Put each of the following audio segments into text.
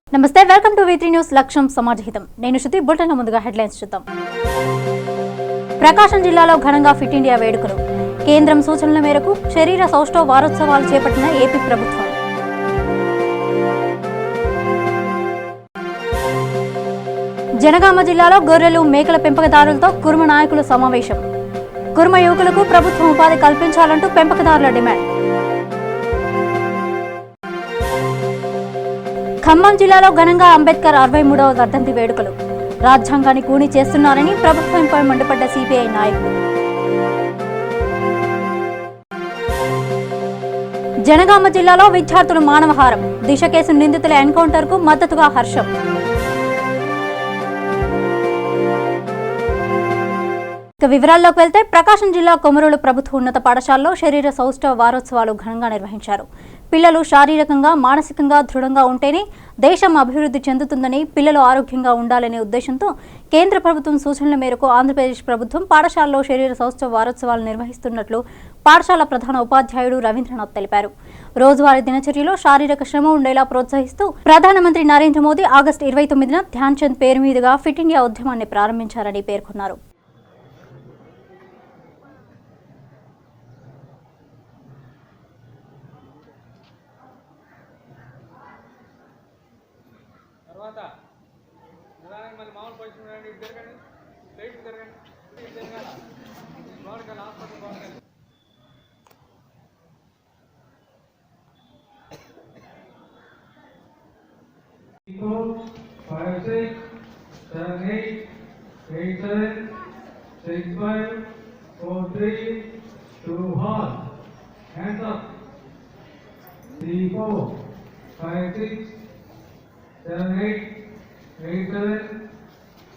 నమస్తే welcome to V3 news లక్ష్యం సమాజహితం నేను శృతి బులెటిన్ ముందుగా హెడ్లైన్స్ చూద్దాం ప్రకాశం జిల్లాలో ఘనంగా ఫిట్ ఇండియా వేడుకలు కేంద్రం సూచనల మేరకు శరీర సౌష్ఠవ వారోత్సవాలు చేపట్టిన ఏపీ ప్రభుత్వం జనగామ జిల్లాలో గొర్రెలు మేకల పెంపకదారులతో కుర్మ నాయకుల సమావేశం కుర్మ యువకులకు ప్రభుత్వం ఉపాధి కల్పించాలంటూ పెంపకదారుల డిమాండ్ ఖమ్మం జిల్లాలో ఘనంగా అంబేద్కర్ 63వ వర్ధంతి వేడుకలు రాజ్యాంగాన్ని కూని చేస్తున్నారని ప్రభుత్వంపై మండిపడ్డ సిపిఐ నాయకులు జనగామ జిల్లాలో విద్యార్థులు మానవహారం దిశ కేసు నిందితుల ఎన్కౌంటర్కు మద్దతుగా హర్షం వివరాల్లోకి వెళ్తే ప్రకాశం జిల్లా కొమరోలు ప్రభుత్వ ఉన్నత పాఠశాలలో శరీర సౌష్ఠవ వారోత్సవాలు ఘనంగా నిర్వహించారు పిల్లలు శారీరకంగా మానసికంగా దృఢంగా ఉంటేనే దేశం అభివృద్ధి చెందుతుందని పిల్లలు ఆరోగ్యంగా ఉండాలనే ఉద్దేశంతో కేంద్ర ప్రభుత్వం సూచనల మేరకు ఆంధ్రప్రదేశ్ ప్రభుత్వం పాఠశాలలో శరీర సౌష్ఠవ వారోత్సవాలు నిర్వహిస్తున్నట్లు పాఠశాల ప్రధాన ఉపాధ్యాయుడు రవీంద్రనాథ్ తెలిపారు రోజువారీ దినచర్యలో శారీరక శ్రమ ఉండేలా ప్రోత్సహిస్తూ ప్రధానమంత్రి నరేంద్ర మోదీ ఆగస్టు 29న ధ్యాన్ చంద్ పేరు మీదుగా ఫిట్ ఇండియా ఉద్యమాన్ని ప్రారంభించారని పేర్కొన్నారు Five, six, 7, 8, 8, 7, 6, 5, 4, 3, 2, 1. Hands up. 3, 4, 5, 6, 7, 8, 8, 7,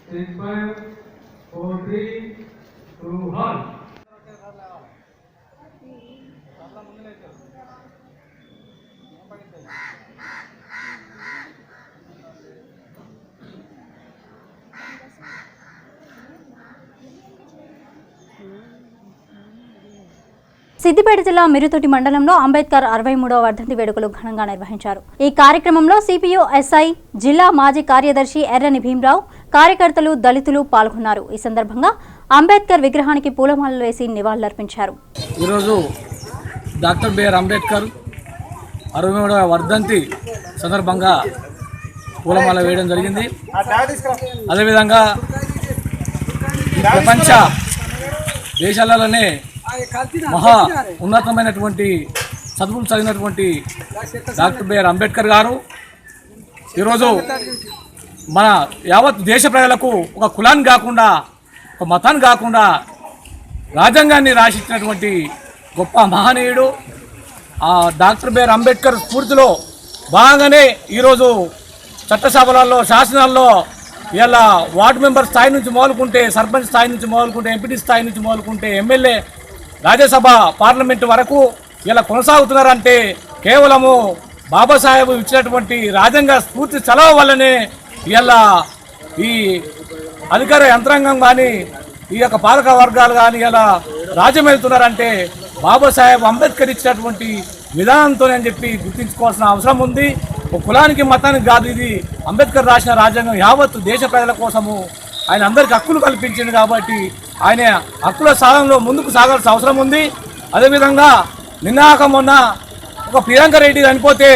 6, 5, 4, 3, 2, 1. Siddipet జిల్లా మిరుతొటి మండలంలో అంబేద్కర్ 63వ వర్ధంతి వేడుకలు ఘనంగా నిర్వహించారు ఈ కార్యక్రమంలో సిపియు ఎస్ఐ జిల్లా మాజీ కార్యదర్శి ఎర్రని భీమరావు కార్యకర్తలు దళితులు పాల్గొన్నారు ఈ సందర్భంగా అంబేద్కర్ విగ్రహానికి పూలమాలలు వేసి నివాళులర్పించారు ఈరోజు డాక్టర్ బిఆర్ అంబేద్కర్ 63వ వర్ధంతి సందర్భంగా పూలమాల వేయడం జరిగింది అదేవిధంగా ప్రపంచ దేశాలలోనే మహా ఉన్నతమైనటువంటి చదువులు చదివినటువంటి డాక్టర్ బిఆర్ అంబేద్కర్ గారు ఈరోజు మన యావత్ దేశ ప్రజలకు ఒక కులాన్ని కాకుండా ఒక మతాన్ని కాకుండా రాజ్యాంగాన్ని రాసిచ్చినటువంటి గొప్ప మహనీయుడు ఆ డాక్టర్ బిఆర్ అంబేద్కర్ స్ఫూర్తిలో బాగానే ఈరోజు చట్టసభలలో శాసనాల్లో ఇలా వార్డు మెంబర్ స్థాయి నుంచి మొదలుకుంటే సర్పంచ్ స్థాయి నుంచి మొదలుకుంటే ఎంపీటీ స్థాయి నుంచి మొదలుకుంటే ఎమ్మెల్యే రాజ్యసభ పార్లమెంటు వరకు ఇలా కొనసాగుతున్నారంటే కేవలము బాబాసాహెబ్ ఇచ్చినటువంటి రాజ్యాంగ స్ఫూర్తి చలవ వల్లనే ఇలా ఈ అధికార యంత్రాంగం కానీ ఈ యొక్క పాలక వర్గాలు కానీ ఇలా రాజ్యం వెళ్తున్నారంటే బాబాసాహెబ్ అంబేద్కర్ ఇచ్చినటువంటి విధానంతోనే అని చెప్పి గుర్తించుకోవాల్సిన అవసరం ఉంది ఒక కులానికి మతానికి కాదు ఇది అంబేద్కర్ రాసిన రాజ్యాంగం యావత్తు దేశ ప్రజల కోసము ఆయన అందరికి హక్కులు కల్పించింది కాబట్టి ఆయన హక్కుల సాధనలో ముందుకు సాగాల్సిన అవసరం ఉంది అదేవిధంగా నిన్నాక మొన్న ఒక ప్రియాంక రెడ్డి చనిపోతే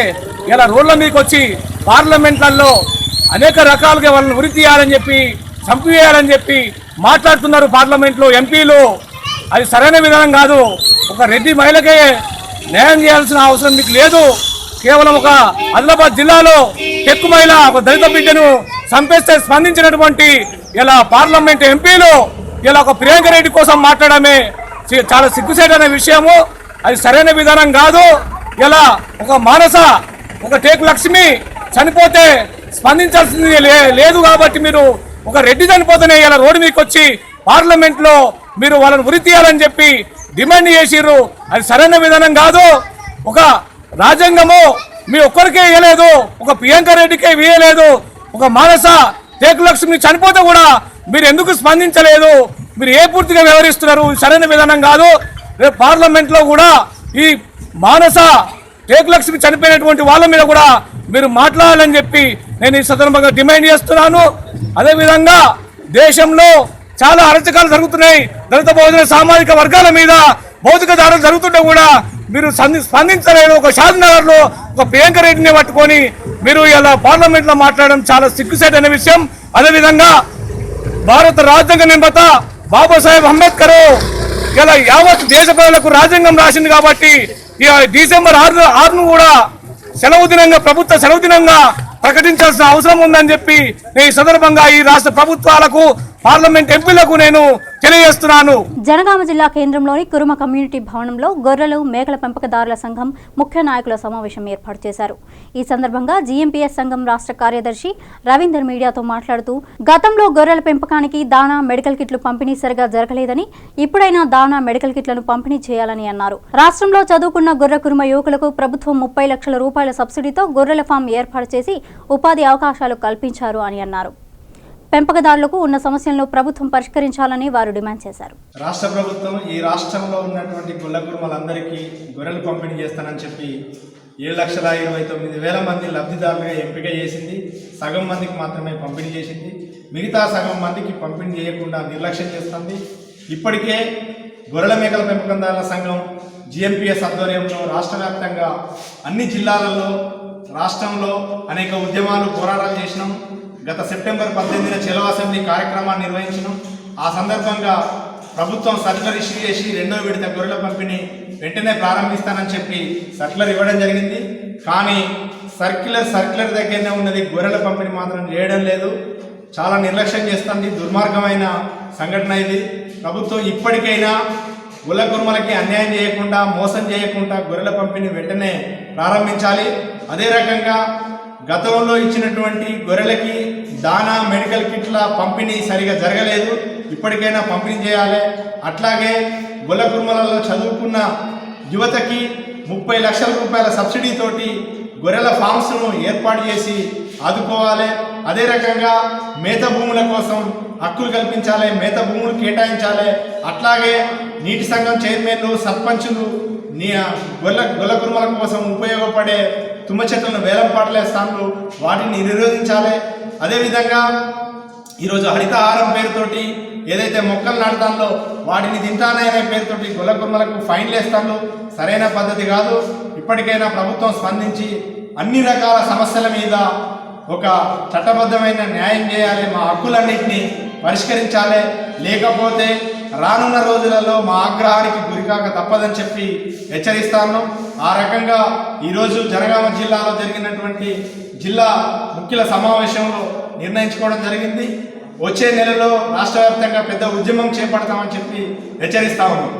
ఇలా రోడ్ల మీదకి వచ్చి పార్లమెంట్లలో అనేక రకాలుగా వాళ్ళని ఉరి తీయాలని చెప్పి చంపివేయాలని చెప్పి మాట్లాడుతున్నారు పార్లమెంట్లో ఎంపీలు అది సరైన విధానం కాదు ఒక రెడ్డి మహిళకే న్యాయం చేయాల్సిన అవసరం మీకు లేదు కేవలం ఒక ఆదిలాబాద్ జిల్లాలో టెక్కు మహిళ ఒక దళిత బిడ్డను చంపేస్తే స్పందించినటువంటి ఇలా పార్లమెంట్ ఎంపీలు ఇలా ఒక ప్రియాంక రెడ్డి కోసం మాట్లాడమే చాలా సిగ్గుసేటనే విషయము అది సరైన విధానం కాదు ఇలా ఒక మానస ఒక టేకు లక్ష్మి చనిపోతే స్పందించాల్సింది లేదు కాబట్టి మీరు ఒక రెడ్డి చనిపోతేనే ఇలా రోడ్డు మీకు వచ్చి పార్లమెంట్లో మీరు వాళ్ళని ఉరి తీయాలని చెప్పి డిమాండ్ చేసిర్రు అది సరైన విధానం కాదు ఒక రాజ్యాంగము మీ ఒక్కరికే ఇవ్వలేదు ఒక ప్రియాంక రెడ్డికే ఇవ్వలేదు ఒక మానస టేకు లక్ష్మి చనిపోతే కూడా మీరు ఎందుకు స్పందించలేదు మీరు ఏ పూర్తిగా వ్యవహరిస్తున్నారు సరైన విధానం కాదు రేపు పార్లమెంట్లో కూడా ఈ మానస టేకు లక్ష్మి చనిపోయినటువంటి వాళ్ళ మీద కూడా మీరు మాట్లాడాలని చెప్పి నేను ఈ సందర్భంగా డిమాండ్ చేస్తున్నాను. అదేవిధంగా దేశంలో చాలా అరాచకాలు జరుగుతున్నాయి. దళిత బహుజన సామాజిక వర్గాల మీద భౌతిక దాడులు జరుగుతుంటే కూడా మీరు స్పందించలేదు. ఒక షాద్నగర్ లో ఒక ప్రియాంక రెడ్డిని పట్టుకొని మీరు ఇలా పార్లమెంట్ లో మాట్లాడడం చాలా సిగ్గుసేట్ అనే విషయం. అదేవిధంగా భారత రాజ్యాంగ నిర్మాత బాబాసాహెబ్ అంబేద్కర్ ఇలా యావత్ దేశ ప్రజలకు రాజ్యాంగం రాసింది కాబట్టి డిసెంబర్ 6ను కూడా సెలవు దినంగా, ప్రభుత్వ సెలవు దినంగా ప్రకటించాల్సిన అవసరం ఉందని చెప్పి ఈ సందర్భంగా ఈ రాష్ట్ర ప్రభుత్వాలకు, పార్లమెంట్ ఎంపీలకు నేను తెలియజేస్తున్నాను. జనగామ జిల్లా కేంద్రంలోని కురుమ కమ్యూనిటీ భవనంలో గొర్రెలు, మేకల పెంపకదారుల సంఘం ముఖ్య నాయకుల సమావేశం ఏర్పాటు చేశారు. ఈ సందర్భంగా జీఎంపీఎస్ సంఘం రాష్ట్ర కార్యదర్శి రవీందర్ మీడియాతో మాట్లాడుతూ గతంలో గొర్రెల పెంపకానికి దాణా, మెడికల్ కిట్లు పంపిణీ సరిగా జరగలేదని, ఇప్పుడైనా దాణా, మెడికల్ కిట్లను పంపిణీ చేయాలని అన్నారు. రాష్ట్రంలో చదువుకున్న గొర్రె కురుమ యువకులకు ప్రభుత్వం 30 లక్షల రూపాయల సబ్సిడీతో గొర్రెల ఫామ్ ఏర్పాటు చేసి ఉపాధి అవకాశాలు కల్పించారు అని అన్నారు. పెంపకదారులకు ఉన్న సమస్యలను ప్రభుత్వం పరిష్కరించాలని వారు డిమాండ్ చేశారు. రాష్ట్ర ప్రభుత్వం ఈ రాష్ట్రంలో ఉన్నటువంటి గొల్ల కుర్మలందరికీ గొర్రెలు పంపిణీ చేస్తానని చెప్పి 7,29,000 మంది లబ్ధిదారులుగా ఎంపిక చేసింది. సగం మందికి మాత్రమే పంపిణీ చేసింది. మిగతా సగం మందికి పంపిణీ చేయకుండా నిర్లక్ష్యం చేస్తుంది. ఇప్పటికే గొర్రెల మేకల పెంపకందారుల సంఘం జీఎంపీఎస్ ఆధ్వర్యంలో రాష్ట్ర వ్యాప్తంగా అన్ని జిల్లాలలో రాష్ట్రంలో అనేక ఉద్యమాలు, పోరాటాలు చేసినాం. గత సెప్టెంబర్ 18న చెలో అసెంబ్లీ కార్యక్రమాన్ని నిర్వహించినాం. ఆ సందర్భంగా ప్రభుత్వం సర్కులర్ ఇష్యూ చేసి 2వ విడత గొర్రెల పంపిణీ వెంటనే ప్రారంభిస్తానని చెప్పి సర్కులర్ ఇవ్వడం జరిగింది. కానీ సర్కులర్ దగ్గరనే ఉన్నది, గొర్రెల పంపిణీ మాత్రం చేయడం లేదు. చాలా నిర్లక్ష్యం చేస్తుంది. దుర్మార్గమైన సంఘటన ఇది. ప్రభుత్వం ఇప్పటికైనా గొల్ల కుర్మలకి అన్యాయం చేయకుండా, మోసం చేయకుండా గొర్రెల పంపిణీ వెంటనే ప్రారంభించాలి. అదే రకంగా గతంలో ఇచ్చినటువంటి గొర్రెలకి దానా, మెడికల్ కిట్ల పంపిణీ సరిగా జరగలేదు. ఇప్పటికైనా పంపిణీ చేయాలి. అట్లాగే గొల్ల కుర్మలలో చదువుకున్న యువతకి 30 లక్షల రూపాయల సబ్సిడీతోటి గొర్రెల ఫామ్స్ను ఏర్పాటు చేసి ఆదుకోవాలి. అదే రకంగా మేత భూముల కోసం హక్కులు కల్పించాలి, మేత భూములు కేటాయించాలి. అట్లాగే నీటి సంఘం చైర్మన్లు, సర్పంచులు గొల్ల కుర్మల కోసం ఉపయోగపడే తుమ్మ చెట్లను వేలం పాటలే స్థానంలో వాటిని నిరోధించాలి. అదేవిధంగా ఈరోజు హరితహారం పేరుతోటి ఏదైతే మొక్కలు నాటుతానో వాటిని తింటానే అనే పేరుతోటి గొల్ల కుర్మలకు ఫైన్లు వేస్తాను. సరైన పద్ధతి కాదు. ఇప్పటికైనా ప్రభుత్వం స్పందించి అన్ని రకాల సమస్యల మీద ఒక చట్టబద్ధమైన న్యాయం చేయాలి. మా హక్కులన్నింటినీ పరిష్కరించాలి. లేకపోతే రానున్న రోజులలో మా ఆగ్రహానికి గురికాక తప్పదని చెప్పి హెచ్చరిస్తాను. ఆ రకంగా ఈరోజు జనగామ జిల్లాలో జరిగినటువంటి జిల్లా ముఖ్యుల సమావేశంలో నిర్ణయించుకోవడం జరిగింది. వచ్చే నెలలో రాష్ట్ర వ్యాప్తంగా పెద్ద ఉద్యమం చేపడతామని చెప్పి హెచ్చరిస్తా ఉన్నాం.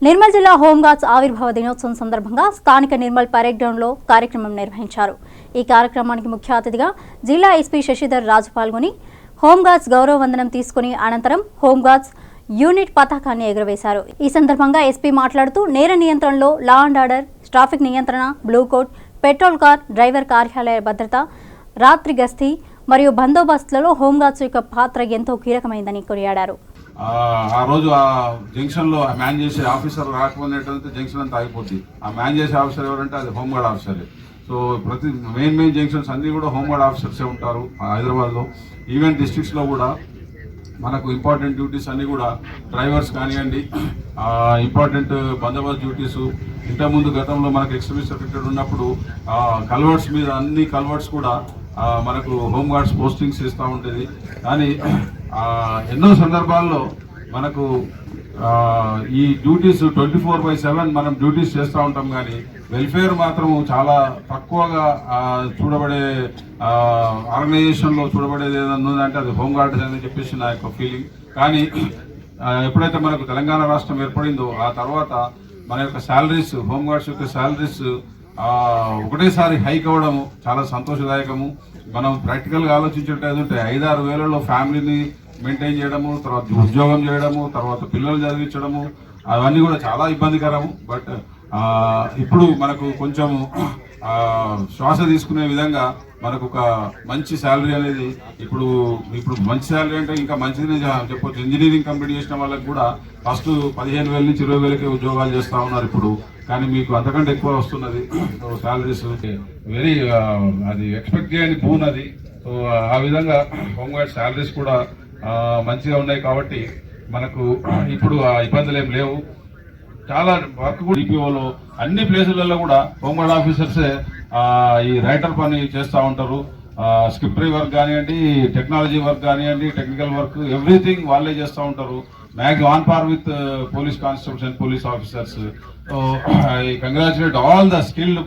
నిర్మల్ జిల్లా హోంగార్డ్స్ ఆవిర్భావ దినోత్సవం సందర్భంగా స్థానిక నిర్మల్ పరేడ్ గ్రౌండ్ లో కార్యక్రమం నిర్వహించారు. ఈ కార్యక్రమానికి ముఖ్య అతిథిగా జిల్లా ఎస్పీ శశిధర్ రాజు పాల్గొని హోంగార్డ్స్ గౌరవ వందనం తీసుకుని అనంతరం హోంగార్డ్స్ యూనిట్ పతాకాన్ని ఎగురవేశారు. ఈ సందర్భంగా ఎస్పీ మాట్లాడుతూ నేర నియంత్రణలో లా అండ్ ఆర్డర్, ట్రాఫిక్ నియంత్రణ, blue colt, patrol car, driver కార్యాలయ భద్రత, రాత్రి గస్తీ మరియు బందోబస్తులలో హోంగార్డ్స్ యొక్క పాత్ర ఎంతో కీలకమైందని కొనియాడారు. ఆ రోజు ఆ జంక్షన్ లో మ్యాన్ చేసే ఆఫీసర్ రాకపోయినట్లయితే జంక్షన్ అంతా అయిపోద్ది. ఆ మ్యాన్ చేసే ఆఫీసర్ ఎవరంటే అది హోంగార్డ్ ఆఫీసరే. సో ప్రతి మెయిన్ జంక్షన్స్ అన్ని కూడా హోంగార్డ్ ఆఫీసర్సే ఉంటారు హైదరాబాద్లో. ఈవెన్ డిస్ట్రిక్ట్స్లో కూడా మనకు ఇంపార్టెంట్ డ్యూటీస్ అన్నీ కూడా డ్రైవర్స్ కానివ్వండి, ఇంపార్టెంట్ బందోబస్తు డ్యూటీసు. ఇంతకుముందు గతంలో మనకు ఎక్స్ట్రీమిస్ట్ ఎఫెక్టెడ్ ఉన్నప్పుడు కల్వర్ట్స్ మీద అన్ని కల్వర్ట్స్ కూడా మనకు హోంగార్డ్స్ పోస్టింగ్స్ ఇస్తూ ఉంటుంది. కానీ ఎన్నో సందర్భాల్లో మనకు ఈ డ్యూటీస్ 24/7 మనం డ్యూటీస్ చేస్తూ ఉంటాం. కానీ వెల్ఫేర్ మాత్రం చాలా తక్కువగా చూడబడే ఆర్గనైజేషన్లో చూడబడేది ఏదన్నా ఉందంటే అది హోంగార్డ్స్ అని చెప్పేసి నా యొక్క ఫీలింగ్. కానీ ఎప్పుడైతే మనకు తెలంగాణ రాష్ట్రం ఏర్పడిందో ఆ తర్వాత మన యొక్క శాలరీస్, హోంగార్డ్స్ యొక్క శాలరీస్ ఒకటేసారి హైక్ అవ్వడము చాలా సంతోషదాయకము. మనం ప్రాక్టికల్గా ఆలోచించేటంటే 5-6 వేలలో ఫ్యామిలీని మెయింటైన్ చేయడము, తర్వాత ఉద్యోగం చేయడము, తర్వాత పిల్లలు చదివించడము, అవన్నీ కూడా చాలా ఇబ్బందికరము. బట్ ఇప్పుడు మనకు కొంచెం శ్వాస తీసుకునే విధంగా మనకు ఒక మంచి శాలరీ అనేది ఇప్పుడు మంచి శాలరీ అంటే ఇంకా మంచిదని చెప్పొచ్చు. ఇంజనీరింగ్ కంప్లీట్ చేసిన వాళ్ళకి కూడా ఫస్ట్ 15,000 నుంచి 20,000కే ఉద్యోగాలు చేస్తూ ఉన్నారు ఇప్పుడు. కానీ మీకు అంతకంటే ఎక్కువ వస్తున్నది శాలరీస్. వెరీ అది ఎక్స్పెక్ట్ చేయని బూన్ అది. సో ఆ విధంగా హోంగార్డ్ శాలరీస్ కూడా మంచిగా ఉన్నాయి కాబట్టి మనకు ఇప్పుడు ఆ ఇబ్బందులు ఏం లేవు. చాలా వర్క్ కూడా డిపిఓలో అన్ని ప్లేసులలో కూడా హోంగార్డ్ ఆఫీసర్సే ఈ రైటర్ పని చేస్తూ ఉంటారు. స్క్రిప్టరీ వర్క్ కానివ్వండి, టెక్నాలజీ వర్క్ కానివ్వండి, టెక్నికల్ వర్క్ ఎవ్రీథింగ్ వాళ్ళే చేస్తూ ఉంటారు. Maximum on par with police constables and police officers. I congratulate all the skilled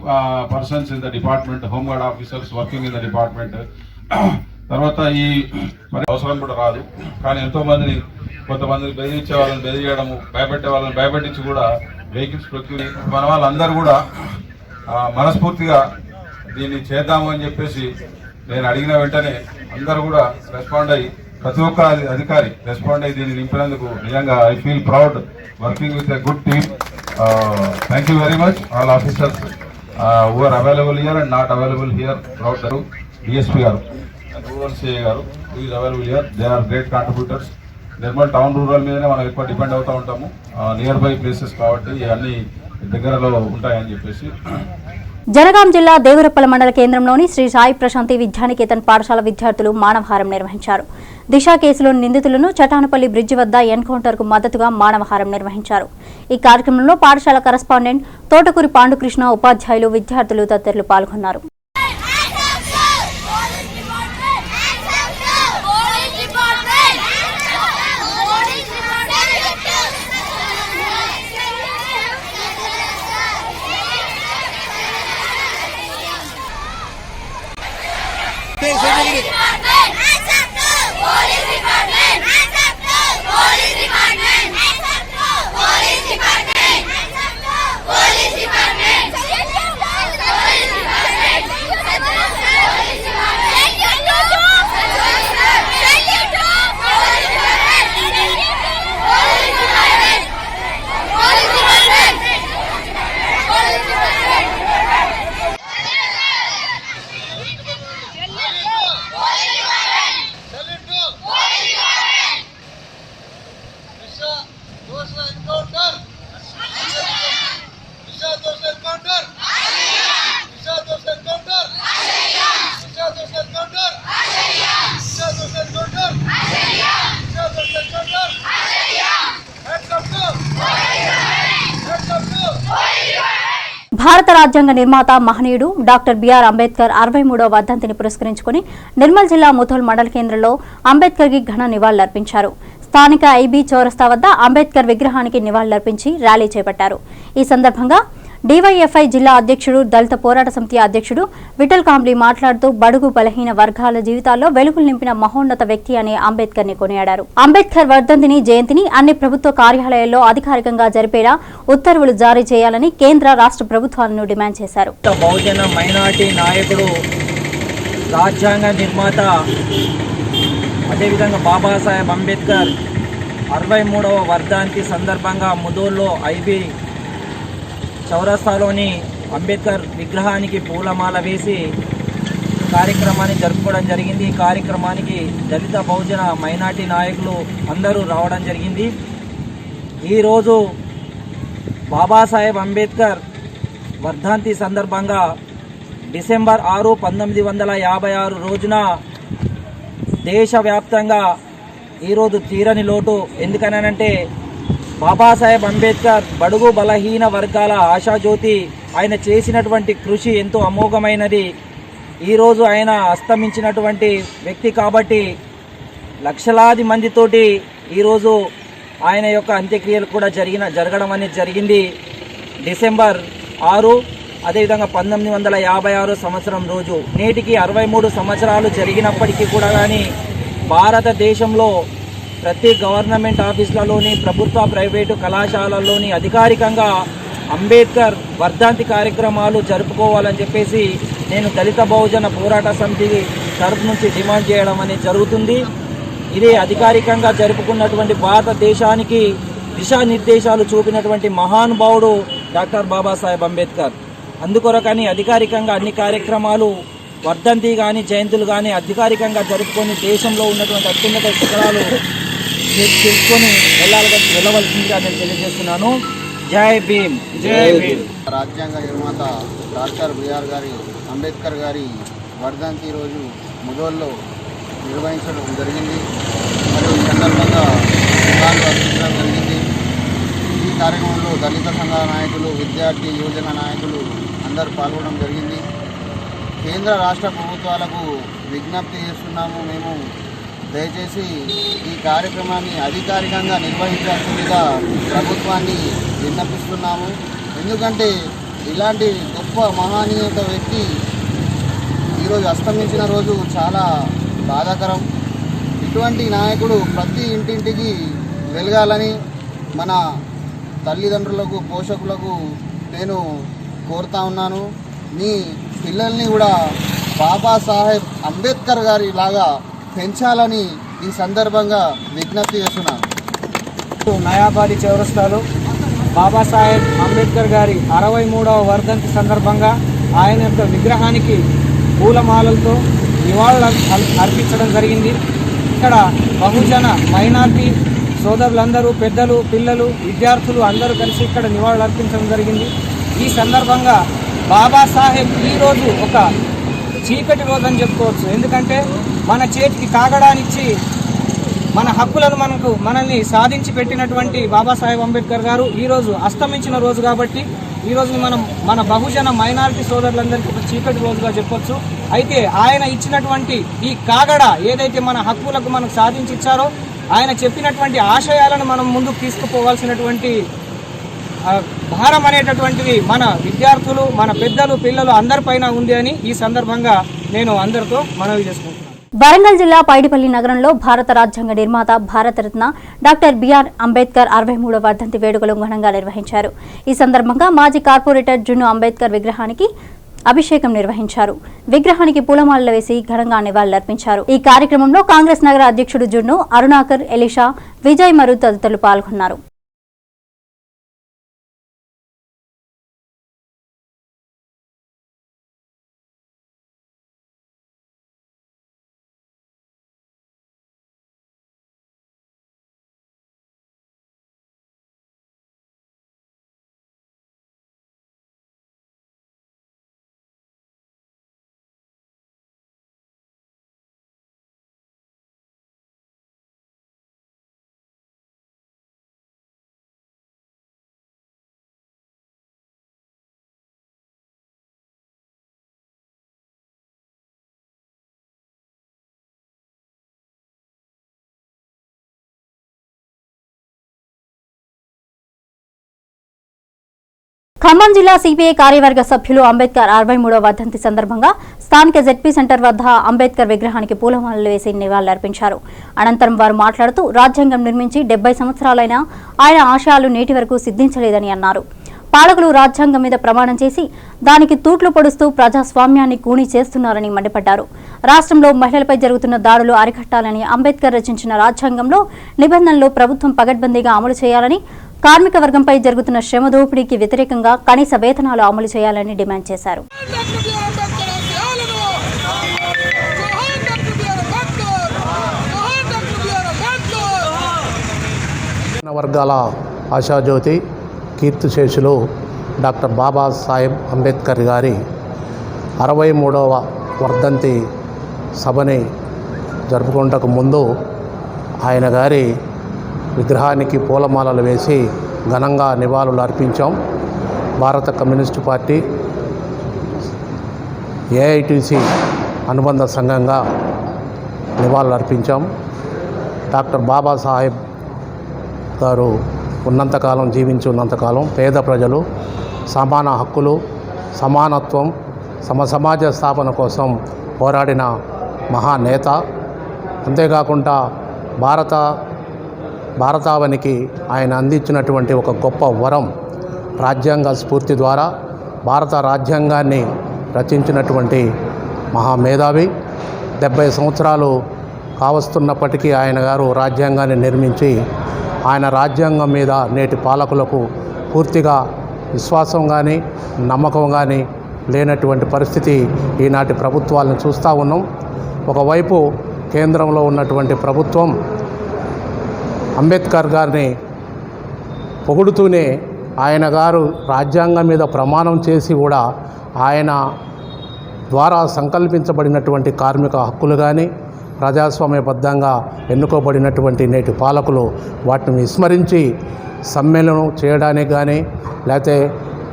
persons in the department, homeguard officers working in the department. తర్వాత ఈ అవసరం కూడా రాదు, కానీ ఎంతో మందిని కొంతమందిని బెదిరించే వాళ్ళని బెదిరియడము, భయపెట్టే వాళ్ళని భయపెట్టించి కూడా వెహికల్స్ ప్రొక్యూర్ మన వాళ్ళందరూ కూడా మనస్ఫూర్తిగా దీన్ని చేద్దాము అని చెప్పేసి నేను అడిగిన వెంటనే అందరూ కూడా రెస్పాండ్ అయ్యి, ప్రతి ఒక్క అధికారి రెస్పాండ్ అయ్యి దీన్ని నింపినందుకు నిజంగా I feel proud working with a good team. Thank you very much, all officers who are available here and not available here. Proud Garu, DSP Garu, and Rural CA Garu, who is available here. They are great contributors. Nirmal town rural మీదనే మనం ఎక్కువ depend అవుతూ ఉంటాము. Near by places కాబట్టి అన్ని దగ్గరలో ఉంటాయని చెప్పేసి. జనగాం జిల్లా దేవరపల్లి మండల కేంద్రంలోని శ్రీ సాయి ప్రశాంతి విద్యానికేతన్ పాఠశాల విద్యార్థులు మానవహారం నిర్వహించారు. దిశ కేసులో నిందితులను చటానపల్లి బ్రిడ్జి వద్ద ఎన్కౌంటర్కు మద్దతుగా మానవహారం నిర్వహించారు. ఈ కార్యక్రమంలో పాఠశాల కరస్పాండెంట్ తోటకూరి పాండుకృష్ణ, ఉపాధ్యాయులు, విద్యార్థులు తదితరులు పాల్గొన్నారు. భారత రాజ్యాంగ నిర్మాత మహనీయుడు డాక్టర్ బిఆర్ అంబేద్కర్ 63వ వర్ధంతిని పురస్కరించుకుని నిర్మల్ జిల్లా ముథోల్ మండల కేంద్రంలో అంబేద్కర్కి ఘన నివాళులర్పించారు. స్థానిక ఐబీ చౌరస్తా వద్ద అంబేద్కర్ విగ్రహానికి నివాళులర్పించి ర్యాలీ చేపట్టారు. ఈ సందర్భంగా డివైఎఫ్ఐ జిల్లా అధ్యక్షుడు, దళిత పోరాట సమితి అధ్యక్షుడు విఠల్ కాంబ్లీ మాట్లాడుతూ బడుగు బలహీన వర్గాల జీవితాల్లో వెలుగులు నింపిన మహోన్నత వ్యక్తి అని అంబేద్కర్ ని కొనియాడారు. అంబేద్కర్ వర్ధంతిని, జయంతిని అన్ని ప్రభుత్వ కార్యాలయాల్లో అధికారికంగా జరిపేలా ఉత్తర్వులు జారీ చేయాలని కేంద్ర, రాష్ట్ర ప్రభుత్వాలను డిమాండ్ చేశారు. బహుజన మైనార్టీ నాయకుడు, రాజ్యాంగ నిర్మాత, అదేవిధంగా బాబాసాహెబ్ అంబేద్కర్ 63వ వర్ధంతి సందర్భంగా ముదోల్లో ఐబీ చౌరస్తాలోని అంబేద్కర్ విగ్రహానికి పూలమాల వేసి కార్యక్రమాన్ని జరుపుకోవడం జరిగింది. ఈ కార్యక్రమానికి దళిత బహుజన మైనార్టీ నాయకులు అందరూ రావడం జరిగింది. ఈరోజు బాబాసాహెబ్ అంబేద్కర్ వర్ధంతి సందర్భంగా డిసెంబర్ 6, 1956 రోజున దేశవ్యాప్తంగా ఈరోజు తీరని లోటు. ఎందుకనంటే బాబాసాహెబ్ అంబేద్కర్ బడుగు బలహీన వర్గాల ఆశాజ్యోతి. ఆయన చేసినటువంటి కృషి ఎంతో అమోఘమైనది. ఈరోజు ఆయన అస్తమించినటువంటి వ్యక్తి కాబట్టి లక్షలాది మందితోటి ఈరోజు ఆయన యొక్క అంత్యక్రియలు కూడా జరగడం అనేది జరిగింది. డిసెంబర్ 6, అదేవిధంగా 1956 సంవత్సరం రోజు. నేటికి 63 సంవత్సరాలు జరిగినప్పటికీ కూడా కానీ భారతదేశంలో ప్రతి గవర్నమెంట్ ఆఫీసులలోని, ప్రభుత్వ ప్రైవేటు కళాశాలల్లోని అధికారికంగా అంబేద్కర్ వర్ధంతి కార్యక్రమాలు జరుపుకోవాలని చెప్పేసి నేను దళిత బహుజన పోరాట సమితి తరఫు నుంచి డిమాండ్ చేయడం అనేది జరుగుతుంది. ఇది అధికారికంగా జరుపుకున్నటువంటి భారతదేశానికి దిశానిర్దేశాలు చూపినటువంటి మహానుభావుడు డాక్టర్ బాబాసాహెబ్ అంబేద్కర్. అందుకొరకని అధికారికంగా అన్ని కార్యక్రమాలు వర్ధంతి కానీ జయంతులు కానీ అధికారికంగా జరుపుకొని దేశంలో ఉన్నటువంటి అత్యున్నత శిఖరాలు తెలుసుకొని వెళ్ళవలసిందిగా నేను తెలియజేస్తున్నాను. జై భీమ్, జై భీమ్. రాజ్యాంగ నిర్మాత డాక్టర్ బిఆర్ గారి అంబేద్కర్ గారి వర్ధంతి రోజు ముదోల్లో నిర్వహించడం జరిగింది. మరియు ఈ సందర్భంగా నివాళులు అర్పించడం జరిగింది. ఈ కార్యక్రమంలో దళిత సంఘాల నాయకులు, విద్యార్థి యువజన నాయకులు అందరూ పాల్గొనడం జరిగింది. కేంద్ర రాష్ట్ర ప్రభుత్వాలకు విజ్ఞప్తి చేస్తున్నాము. మేము దయచేసి ఈ కార్యక్రమాన్ని అధికారికంగా నిర్వహించాల్సిందిగా ప్రభుత్వాన్ని విన్నపిస్తున్నాము. ఎందుకంటే ఇలాంటి గొప్ప మహనీయత వ్యక్తి ఈరోజు అస్తమించిన రోజు చాలా బాధాకరం. ఇటువంటి నాయకుడు ప్రతి ఇంటింటికి వెలగాలని మన తల్లిదండ్రులకు, పోషకులకు నేను కోరుతా ఉన్నాను. మీ పిల్లల్ని కూడా బాబాసాహెబ్ అంబేద్కర్ గారి లాగా పెంచాలని ఈ సందర్భంగా విజ్ఞప్తి చేస్తున్నాను. నయాబాది చౌరస్తాలో బాబాసాహెబ్ అంబేద్కర్ గారి 63వ వర్ధంతి సందర్భంగా ఆయన యొక్క విగ్రహానికి పూలమాలలతో నివాళులు అర్పించడం జరిగింది. ఇక్కడ బహుజన మైనార్టీ సోదరులందరూ, పెద్దలు, పిల్లలు, విద్యార్థులు అందరూ కలిసి ఇక్కడ నివాళులు అర్పించడం జరిగింది. ఈ సందర్భంగా బాబాసాహెబ్ ఈరోజు ఒక చీకటి రోజు అని చెప్పుకోవచ్చు. ఎందుకంటే మన చేతికి కాగడానిచ్చి మన హక్కులను మనల్ని సాధించి పెట్టినటువంటి బాబాసాహెబ్ అంబేద్కర్ గారు ఈరోజు అస్తమించిన రోజు కాబట్టి ఈరోజు మనం మన బహుజన మైనారిటీ సోదరులందరికీ ఒక చీకటి రోజుగా చెప్పొచ్చు. అయితే ఆయన ఇచ్చినటువంటి ఈ కాగడ ఏదైతే మన హక్కులకు మనకు సాధించి ఇచ్చారో, ఆయన చెప్పినటువంటి ఆశయాలను మనం ముందుకు తీసుకుపోవాల్సినటువంటి భారం అనేటటువంటిది మన విద్యార్థులు, మన పెద్దలు, పిల్లలు అందరిపైన ఉంది అని ఈ సందర్భంగా నేను అందరితో మనవి చేసుకుంటున్నాను. వరంగల్ జిల్లా పైడిపల్లి నగరంలో భారత రాజ్యాంగ నిర్మాత భారతరత్న డాక్టర్ బిఆర్ అంబేద్కర్ 63వ వర్ధంతి వేడుకలు ఘనంగా నిర్వహించారు. ఈ సందర్భంగా మాజీ కార్పొరేటర్ జున్ను అంబేద్కర్ విగ్రహానికి అభిషేకం నిర్వహించారు. విగ్రహానికి పూలమాలలు వేసి ఘనంగా నివాళులర్పించారు. ఈ కార్యక్రమంలో కాంగ్రెస్ నగర అధ్యక్షుడు జున్ను, అరుణాకర్, ఎలిషా, విజయ్ మరు తదితరులు పాల్గొన్నారు. ఖమ్మం జిల్లా సిపిఐ కార్యవర్గ సభ్యులు అంబేద్కర్ 63వ వర్ధంతి సందర్భంగా స్థానిక జెడ్పీ సెంటర్ వద్ద అంబేద్కర్ విగ్రహానికి పూలమాలలు వేసి నివాళులర్పించారు. అనంతరం వారు మాట్లాడుతూ రాజ్యాంగం నిర్మించి 70 సంవత్సరాలైనా ఆయన ఆశయాలు నేటి వరకు సిద్ధించలేదని అన్నారు. పాలకులు రాజ్యాంగం మీద ప్రమాణం చేసి దానికి తూట్లు పొడుస్తూ ప్రజాస్వామ్యాన్ని కూని చేస్తున్నారని మండిపడ్డారు. రాష్ట్రంలో మహిళలపై జరుగుతున్న దాడులు అరికట్టాలని అంబేద్కర్ రచించిన రాజ్యాంగంలో నిబంధనలు ప్రభుత్వం పగడ్బందీగా అమలు చేయాలని, కార్మిక వర్గంపై జరుగుతున్న శ్రమ దోపిడీకి వ్యతిరేకంగా కనీస వేతనాలు అమలు చేయాలని డిమాండ్ చేశారు. వర్గాల ఆశాజ్యోతి, కీర్తిశేషులు డాక్టర్ బాబాసాహెబ్ అంబేద్కర్ గారి 63వ వర్ధంతి సభని జరుపుకుంటకు ముందు ఆయన గారి విగ్రహానికి పూలమాలలు వేసి ఘనంగా నివాళులు అర్పించాం. భారత కమ్యూనిస్టు పార్టీ ఏఐటీసీ అనుబంధ సంఘంగా నివాళులు అర్పించాం. డాక్టర్ బాబాసాహెబ్ గారు ఉన్నంతకాలం, జీవించి ఉన్నంతకాలం పేద ప్రజలు సమాన హక్కులు, సమానత్వం, సమసమాజ స్థాపన కోసం పోరాడిన మహానేత. అంతేకాకుండా భారతావనికి ఆయన అందించినటువంటి ఒక గొప్ప వరం రాజ్యాంగ స్ఫూర్తి ద్వారా భారత రాజ్యాంగాన్ని రచించినటువంటి మహామేధావి. 70 సంవత్సరాలు కావస్తున్నప్పటికీ ఆయన గారు రాజ్యాంగాన్ని నిర్మించి ఆయన రాజ్యాంగం మీద నేటి పాలకులకు పూర్తిగా విశ్వాసం కానీ నమ్మకం కానీ లేనటువంటి పరిస్థితి ఈనాటి ప్రభుత్వాలను చూస్తూ ఉన్నాం. ఒకవైపు కేంద్రంలో ఉన్నటువంటి ప్రభుత్వం అంబేద్కర్ గారిని పొగుడుతూనే ఆయన గారు రాజ్యాంగం మీద ప్రమాణం చేసి కూడా ఆయన ద్వారా సంకల్పించబడినటువంటి కార్మిక హక్కులు కానీ ప్రజాస్వామ్యబద్ధంగా ఎన్నుకోబడినటువంటి నేటి పాలకులు వాటిని విస్మరించి సమ్మేళనం చేయడానికి కానీ లేకపోతే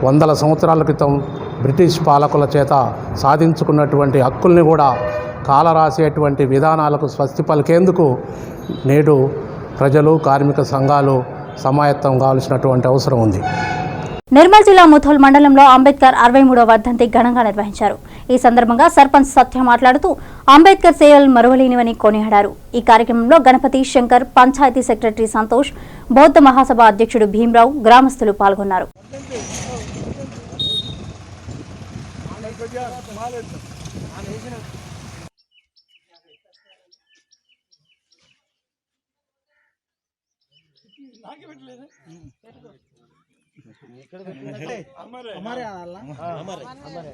వందల సంవత్సరాల క్రితం బ్రిటిష్ పాలకుల చేత సాధించుకున్నటువంటి హక్కుల్ని కూడా కాలరాసేటువంటి విధానాలకు స్వస్తి పలికేందుకు నేడు ప్రజలు కార్మిక సంఘాలు సమాయత్తం కావాల్సినటువంటి అవసరం ఉంది. నిర్మల్ జిల్లా ముథోల్ మండలంలో అంబేద్కర్ 63వ వర్ధంతి ఘనంగా నిర్వహించారు. ఈ సందర్భంగా సర్పంచ్ సత్య మాట్లాడుతూ అంబేద్కర్ సేవలు మరువలేనివని కొనియాడారు. ఈ కార్యక్రమంలో గణపతి శంకర్, పంచాయతీ సెక్రటరీ సంతోష్, బౌద్ధ మహాసభ అధ్యక్షుడు భీమరావు, గ్రామస్తులు పాల్గొన్నారు.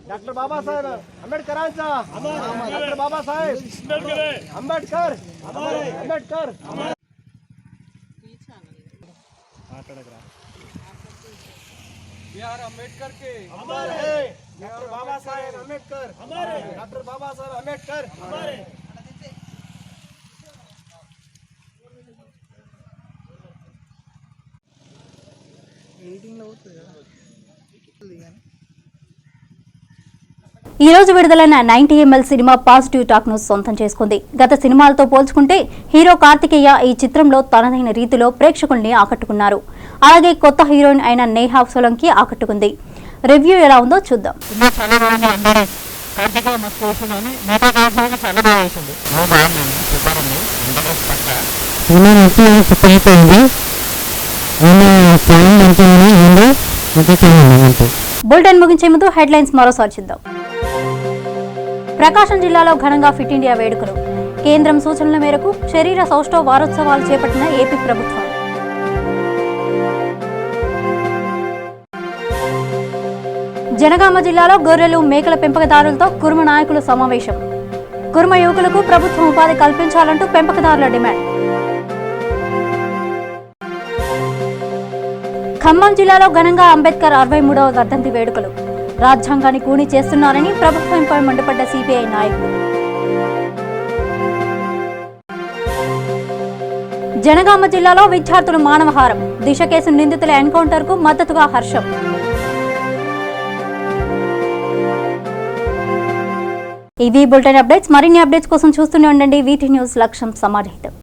डॉक्टर बाबासाहेब आंबेडकरांचा डॉक्टर बाबासाहेब आंबेडकर आंबेडकर बिहार अम्बेडकर के अमर है डॉक्टर बाबासाहेब आंबेडकर हमारे डॉक्टर बाबासाहेब आंबेडकर हमारे ఈ రోజు విడుదలైన 90 ml సినిమా పాజిటివ్ టాక్ ను సొంతం చేసుకుంది. గత సినిమాలతో పోల్చుకుంటే హీరో కార్తికేయ ఈ చిత్రంలో తనదైన రీతిలో ప్రేక్షకుల్ని ఆకట్టుకున్నారు. అలాగే కొత్త హీరోయిన్ అయిన నేహా సోలంకి ఆకట్టుకుంది. రివ్యూ ఎలా ఉందో చూద్దాం. బులెటిన్ ముగించే ముందు హెడ్లైన్స్ మరోసారి చూద్దాం. ప్రకాశం జిల్లాలో ఘనంగా ఫిట్ ఇండియా వేడుకలు. కేంద్రం సూచనల మేరకు శరీర సౌష్ఠవ వారోత్సవాలు చేపట్టిన ఏపీ ప్రభుత్వం. జనగామ జిల్లాలో గొర్రెలు, మేకల పెంపకదారులతో కుర్మ నాయకులు సమావేశం. కుర్మ యువకులకు ప్రభుత్వం ఉపాధి కల్పించాలంటూ పెంపకదారుల డిమాండ్. ఖమ్మం జిల్లాలో ఘనంగా అంబేద్కర్ 63వ వర్ధంతి వేడుకలు. రాజ్యాంగాన్ని కూని చేస్తున్నారని ప్రభుత్వంపై మండిపడ్డ సిపిఐ నాయకులు. జనగామ జిల్లాలో విద్యార్థులు మానవహారం. దిశ కేసు నిందితుల ఎన్కౌంటర్ కు మద్దతుగా హర్షం. ఇవి బులెటిన్ అప్డేట్స్. మరిన్ని అప్డేట్స్ కోసం చూస్తూనే ఉండండి వీటీ న్యూస్. లక్ష్యం సమాజహితం.